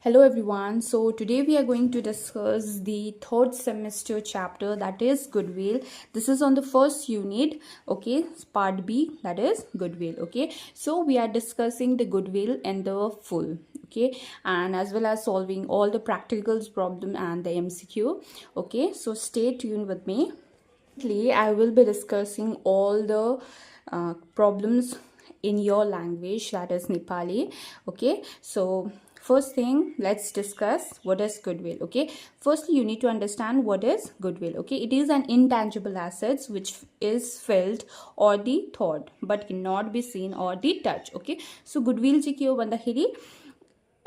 Hello everyone. So today we are going to discuss the third semester chapter, that is Goodwill. This is on the first unit, okay, part B, that is Goodwill, okay. So we are discussing the Goodwill in the full, okay, and as well as solving all the practicals problem and the MCQ, okay. So stay tuned with me. I will be discussing all the problems in your language, that is Nepali, okay. So first thing, let's discuss what is goodwill, okay. Firstly, you need to understand what is goodwill, okay. It is an intangible assets which is felt or the thought but cannot be seen or the touch, okay. So goodwill चाहिँ के हो भन्दाखेरि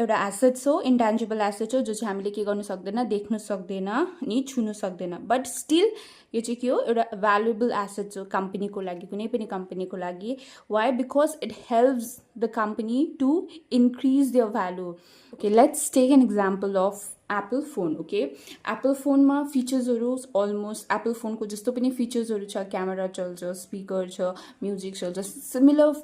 एउटा assets हो, intangible assets हो, जो चाहिँ हामीले के गर्नु सक्दैन, देख्नु सक्दैन नि छुनु सक्दैन, बट स्टिल यो चाहिँ के हो, एउटा भ्यालुएबल एसेट्स हो कम्पनीको लागि, कुनै पनि कम्पनीको लागि. Why? Because it helps the company to increase their value. Okay, let's take an example of Apple phone, okay. Apple फोनमा फिचर्सहरू अलमोस्ट एप्पल फोनको जस्तो पनि फिचर्सहरू छ, क्यामेरा चल्छ, स्पिकर छ, म्युजिक चल्छ, सिमिलर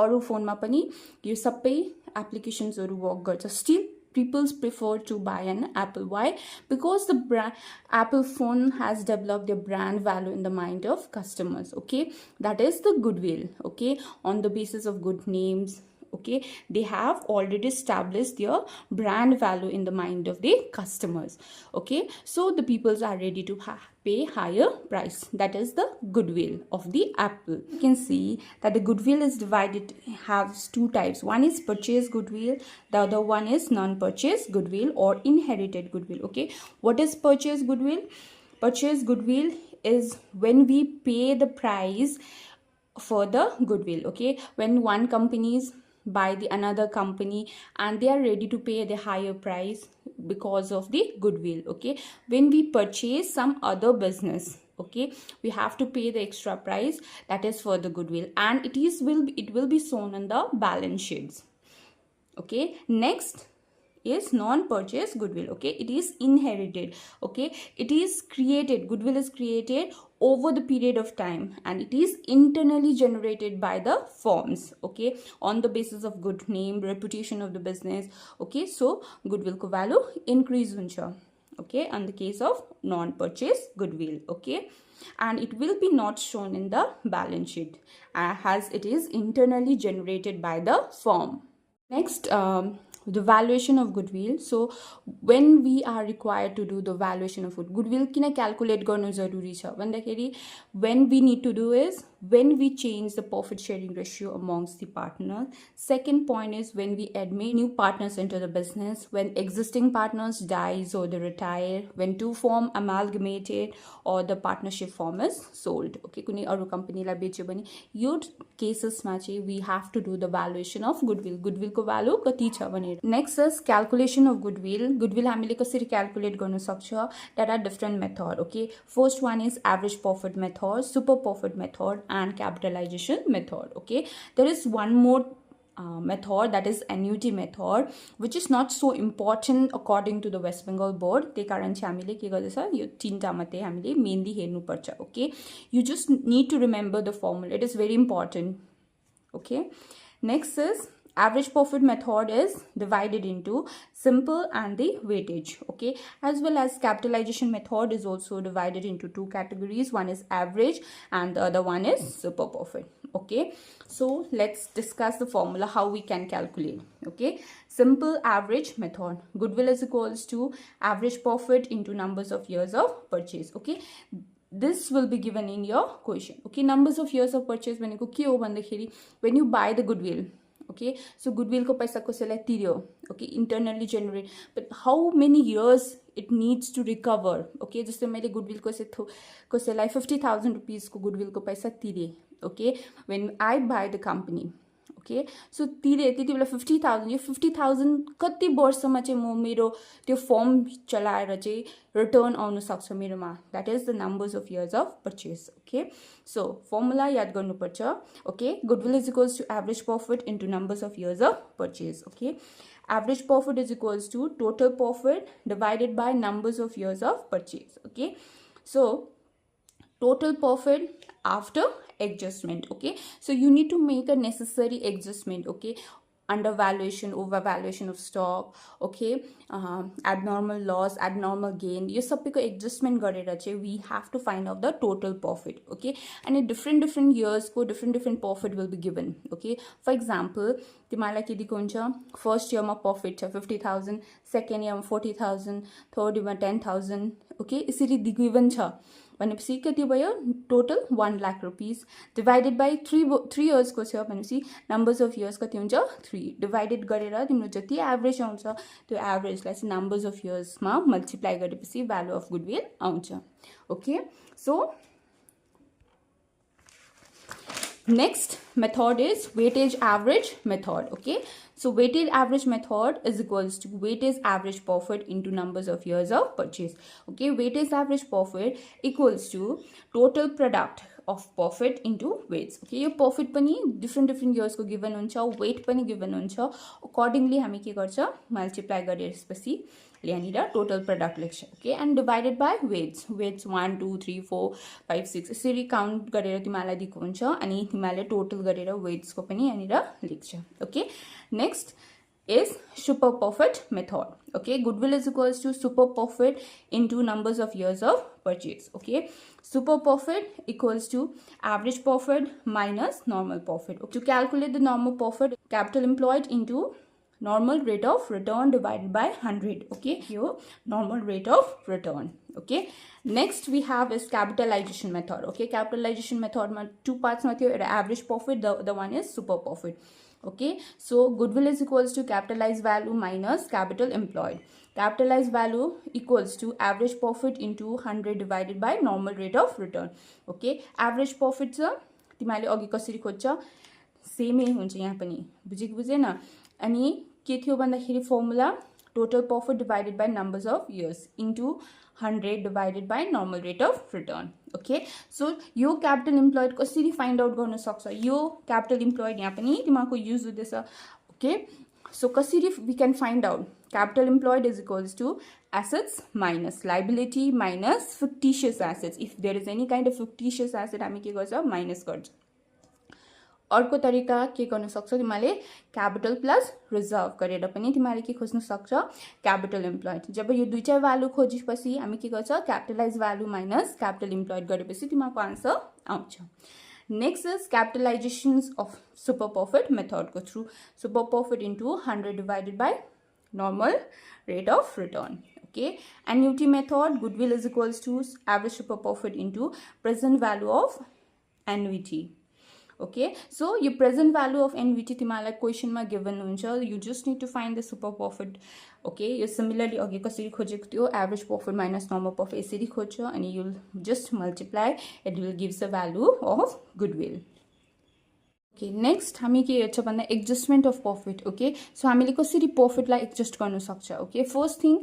अरू फोनमा पनि यो सबै एप्लिकेसन्सहरू वर्क गर्छ. Still peoples prefer to buy an Apple. Why? Because the brand Apple phone has developed their brand value in the mind of customers, okay. That is the goodwill, okay, on the basis of good names, okay. They have already established their brand value in the mind of the customers, okay. So the peoples are ready to pay higher price. That is the goodwill of the Apple. You can see that the goodwill is divided, has two types. One is purchase goodwill, the other one is non-purchase goodwill or inherited goodwill, okay. What is purchase goodwill? Purchase goodwill is when we pay the price for the goodwill, okay. When one company is by the another company and they are ready to pay the higher price because of the goodwill, okay. When we purchase some other business, okay, we have to pay the extra price, that is for the goodwill, and it will be shown on the balance sheets, okay. Next is non-purchase goodwill, okay. It is inherited, okay. It is created, goodwill is created over the period of time and it is internally generated by the firms, okay, on the basis of good name, reputation of the business, okay. So goodwill ko value increase huncha, okay, on the case of non-purchase goodwill, okay, and it will be not shown in the balance sheet as it is internally generated by the firm. Next, the valuation of goodwill. So when we are required to do the valuation of goodwill, किन calculate गर्नु जरुरी छ भन्दाखेरि when we need to do is when we change the profit sharing ratio amongst the partners. Second point is when we admit new partners into the business, when existing partners dies or they retire, when two firm amalgamated or the partnership form is sold, okay. कुनै अरू कम्पनीलाई बेच्यो भने यो केसेसमा चाहिँ we have to do the valuation of goodwill. Goodwill को value कति छ भनेर. Next is calculation of goodwill. Goodwill हामीले कसरी calculate गर्न सक्छ? There are different method, okay. First one is average profit method, super profit method and capitalization method, okay. There is one more method, that is annuity method, which is not so important according to the West Bengal board. त्यही कारण चाहिँ हामीले के गर्दैछ, यो तीनटा मात्रै हामीले mainly हेर्नु पर्छ, okay. You just need to remember the formula, it is very important, okay. Next is average profit method is divided into simple and the weightage, okay, as well as capitalization method is also divided into two categories. One is average and the other one is super profit, okay. So let's discuss the formula how we can calculate, okay. Simple average method, goodwill is equals to average profit into numbers of years of purchase, okay. This will be given in your question, okay. Numbers of years of purchase भनेको के हो भन्दाखेरि when you buy the goodwill, okay, so goodwill को पैसा कसैलाई तिर्यो, okay, internally generate, but how many years it needs to recover, okay. जस्तै मैले goodwill कसैलाई 50,000 rupees को goodwill को पैसा तिरे, okay, when I buy the company, okay. So तिरे त्यति बेला 50,000, यो 50,000 कति वर्षमा चाहिँ म मेरो त्यो फर्म चलाएर चाहिँ रिटर्न आउन सक्छ मेरोमा, that is the numbers of years of purchase, okay. So formula याद गर्नुपर्छ, okay. Goodwill is equals to average profit into numbers of years of purchase, okay. Average profit is equals to total profit divided by numbers of years of purchase, okay. So total profit after adjustment, okay. So you need to make a necessary adjustment, okay. undervaluation, overvaluation of stock, okay, abnormal loss, abnormal gain, यो सबैको adjustment गरेर चाहिँ we have to find out the total profit, okay, and in different years को different profit will be given, okay. For example, तिमीलाई के दिएको हुन्छ, first इयरमा profit छ 50,000, सेकेन्ड इयरमा 40,000, थर्ड इयरमा 10,000, okay, यसरी गिभन छ भनेपछि कति भयो, total 1 lakh rupees divided by 3 इयर्सको छ भनेपछि नम्बर्स अफ इयर्स कति हुन्छ, 3 डिवाइडेड गरेर तिम्रो जति एभरेज आउँछ त्यो एभरेजलाई चाहिँ नम्बर्स अफ इयर्समा मल्टिप्लाई गरेपछि भ्यालु अफ गुडविल आउँछ, okay. So next method is weightage average method, okay. So weightage average method is equals to weightage average profit into numbers of years of purchase, okay. Weightage average profit equals to total product of profit into weights, okay. Yo profit पनि different years को given हुन्छ, weight पनि given हुन्छ, accordingly हामी के गर्छ multiply गरेपछि यहाँनिर टोटल प्रडक्ट लेख्छ, okay, and divided by weights 1 2 3 4 5 6 यसरी काउन्ट गरेर तिमीलाई दिएको हुन्छ अनि तिमीले टोटल गरेर वेट्सको पनि यहाँनिर लेख्छ, okay. Next is super profit method, okay. Goodwill is equals to super profit into numbers of years of purchase, okay. Super profit equals to average profit minus normal profit. To calculate the normal profit, capital employed into normal rate of return divided by 100, okay. Your normal rate of return, okay. Next we have is capitalization method, okay. Capitalization method ma two parts ma thyo, average profit, the other one is super profit, okay. So goodwill is equals to capitalized value minus capital employed. Capitalized value equals to average profit into 100 divided by normal rate of return, okay. Average profit छ तिमीले अघि कसरी खोज्छ सेमै हुन्छ यहाँ पनि, बुझेन. अनि के थियो भन्दाखेरि formula total profit divided by numbers of years into 100 divided bye normal rate of return, okay. So yo capital employed कसरी फाइन्ड आउट गर्न सक्छ, यो क्यापिटल इम्प्लोइड यहाँ पनि तिमीको युज हुँदैछ, ओके. सो कसरी we can find out, capital employed is equals to assets minus liability minus fictitious assets. If there is any kind of fictitious asset हामी के गर्छ माइनस गर्छ. अर्को तरिका के गर्न सक्छ तिमीले क्यापिटल प्लस रिजर्भ गरेर पनि तिमीले के खोज्न सक्छ क्यापिटल इम्प्लोइड. जब यो दुईटा भ्यालु खोजेपछि हामी के गर्छ capitalise value minus capital employed गरेपछि तिमीको आन्सर आउँछ. Next is capitalisations of super profit method को through super profit into 100 divided by normal rate of return, okay. Annuity method, goodwill is equals to average super profit into present value of annuity, okay. So your present value of annuity तिमीलाई question मा given हुन्छ, you just need to find the super profit, okay. Yo similarly अघि कसरी खोजेको थियो average profit minus normal profit यसरी खोज्छ अनि you'll just multiply, it will gives the value of goodwill. Okay, next हामी के हेर्छ भन्दा एडजस्टमेन्ट अफ प्रॉफिट, ओके. सो हामीले कसरी प्रॉफिटलाई एडजस्ट गर्न सक्छ, okay. First thing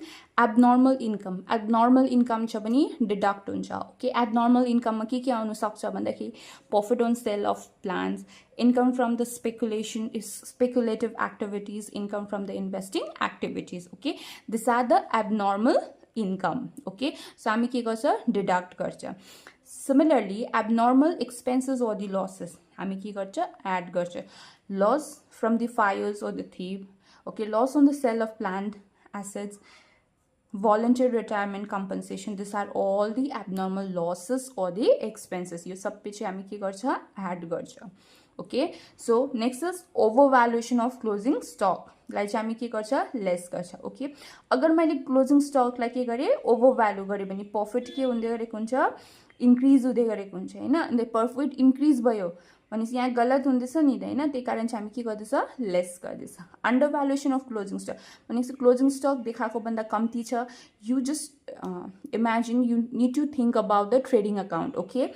abnormal income छ भने डिडक्ट हुन्छ, ओके. एबनर्मल इन्कममा के आउन सक्छ भन्दाखेरि profit on sale of plans, income from the speculative activities, income from the investing activities, okay. This are the abnormal income, okay. So हामी के गर्छ डिडक्ट गर्छ. Similarly, abnormal expenses or the losses हामी के गर्छ add गर्छ. Loss from the fires or the thief, okay. Loss on the sale of planned assets, voluntary retirement compensation, these are all the abnormal losses or the expenses. यो सब पे चाहिँ हामी के गर्छ add गर्छ, okay. So next is overvaluation of closing stock, लाई चाहिँ हामी के गर्छ लेस गर्छ, ओके. अगर मैले क्लोजिङ स्टकलाई के गरेँ ओभरभ्यालु गरेँ भने प्रॉफिट के हुँदै गरेको हुन्छ इन्क्रिज हुँदै गरेको हुन्छ हैन. अनि प्रॉफिट इन्क्रिज भयो भनेपछि यहाँ गलत हुँदैछ नि हैन, त्यही कारण चाहिँ हामी के गर्दैछ लेस गर्दैछ. Under valuation of closing stock भनेपछि क्लोजिङ स्टक देखाएको भन्दा कम्ती छ. You just imagine you need to think about the trading account, okay.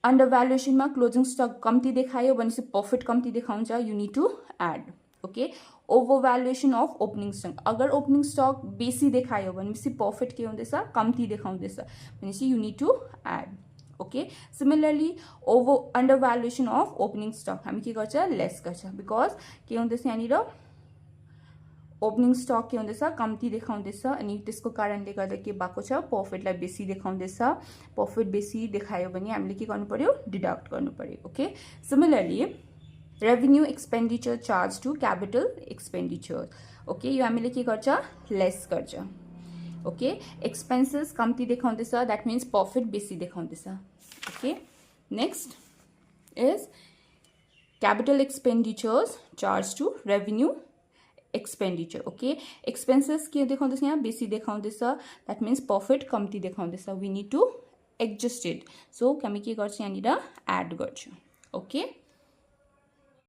Under भ्यालुएसनमा क्लोजिङ स्टक कम्ती देखायो भनेपछि प्रॉफिट कम्ती देखाउँछ, you need to add, okay. Overvaluation of opening stock, अगर ओपनिङ स्टक बेसी देखायो भनेपछि प्रॉफिट के हुँदैछ कम्ती देखाउँदैछ भनेपछि you need to add, okay. Similarly under valuation of opening stuck हामी के गर्छ लेस गर्छ, बिकज के हुँदैछ यहाँनिर ओपनिङ स्टक के हुँदैछ कम्ती देखाउँदैछ अनि त्यसको कारणले गर्दा के भएको छ प्रॉफिटलाई बेसी देखाउँदैछ. प्रॉफिट बेसी देखायो भने हामीले के गर्नु पर्यो डिडक्ट गर्नु पर्यो, okay. Similarly revenue expenditure charge to capital expenditure okay यो हामीले के गर्छ लेस गर्छ ओके एक्सपेन्सेस कम्ती देखाउँदैछ द्याट मिन्स प्रफिट बेसी देखाउँदैछ okay next is capital expenditures charge to revenue expenditure okay expenses के देखाउँदैछ यहाँ बेसी देखाउँदैछ द्याट मिन्स प्रफिट कम्ती देखाउँदैछ we need to adjust it so हामी के गर्छ यहाँनिर एड गर्छौँ ओके